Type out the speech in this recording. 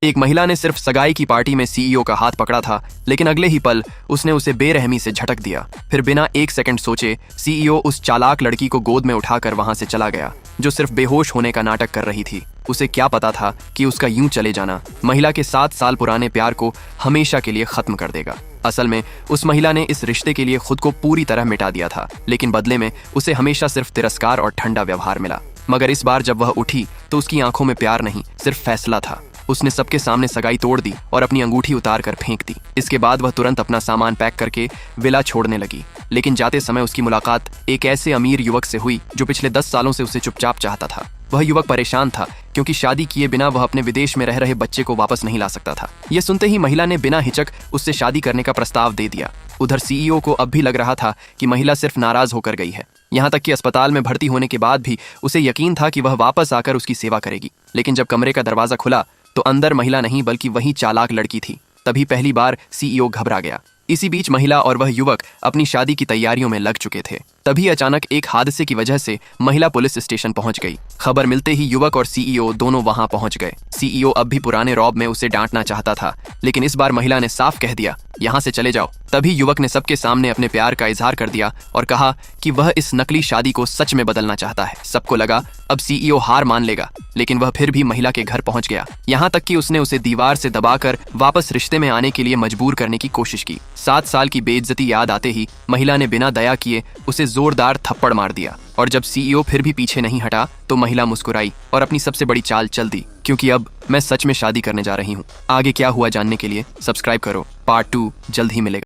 एक महिला ने सिर्फ सगाई की पार्टी में सीईओ का हाथ पकड़ा था, लेकिन अगले ही पल उसने उसे बेरहमी से झटक दिया। फिर बिना एक सेकंड सोचे सीईओ उस चालाक लड़की को गोद में उठाकर वहां से चला गया, जो सिर्फ बेहोश होने का नाटक कर रही थी। उसे क्या पता था कि उसका यूं चले जाना महिला के 7 साल पुराने प्यार को हमेशा के लिए खत्म कर देगा। असल में उस महिला ने इस रिश्ते के लिए खुद को पूरी तरह मिटा दिया था, लेकिन बदले में उसे हमेशा सिर्फ तिरस्कार और ठंडा व्यवहार मिला। मगर इस बार जब वह उठी तो उसकी आंखों में प्यार नहीं, सिर्फ फैसला था। उसने सबके सामने सगाई तोड़ दी और अपनी अंगूठी उतार कर फेंक दी। इसके बाद वह तुरंत अपना सामान पैक करके विला छोड़ने लगी, लेकिन जाते समय उसकी मुलाकात एक ऐसे अमीर युवक से हुई जो पिछले 10 सालों से उसे चुपचाप चाहता था। वह युवक परेशान था क्योंकि शादी किए बिना वह अपने विदेश में रह रहे बच्चे को वापस नहीं ला सकता था। यह सुनते ही महिला ने बिना हिचक उससे शादी करने का प्रस्ताव दे दिया। उधर सीईओ को अब भी लग रहा था कि महिला सिर्फ नाराज होकर गई है। यहाँ तक कि अस्पताल में भर्ती होने के बाद भी उसे यकीन था कि वह वापस आकर उसकी सेवा करेगी। लेकिन जब कमरे का दरवाजा खुला तो अंदर महिला नहीं बल्कि वही चालाक लड़की थी। तभी पहली बार सीईओ घबरा गया। इसी बीच महिला और वह युवक अपनी शादी की तैयारियों में लग चुके थे। तभी अचानक एक हादसे की वजह से महिला पुलिस स्टेशन पहुंच गई। खबर मिलते ही युवक और सीईओ दोनों वहां पहुंच गए। सीईओ अब भी पुराने रौब में उसे डांटना चाहता था, लेकिन इस बार महिला ने साफ कह दिया, यहाँ से चले जाओ। तभी युवक ने सबके सामने अपने प्यार का इजहार कर दिया और कहा कि वह इस नकली शादी को सच में बदलना चाहता है। सबको लगा अब सीईओ हार मान लेगा, लेकिन वह फिर भी महिला के घर पहुंच गया। यहाँ तक कि उसने उसे दीवार से दबाकर वापस रिश्ते में आने के लिए मजबूर करने की कोशिश की। 7 साल की बेइज्जती याद आते ही महिला ने बिना दया किए उसे जोरदार थप्पड़ मार दिया। और जब सीईओ फिर भी पीछे नहीं हटा तो महिला मुस्कुराई और अपनी सबसे बड़ी चाल चल दी, क्योंकि अब मैं सच में शादी करने जा रही हूँ। आगे क्या हुआ जानने के लिए सब्सक्राइब करो। पार्ट 2 जल्द ही मिलेगा।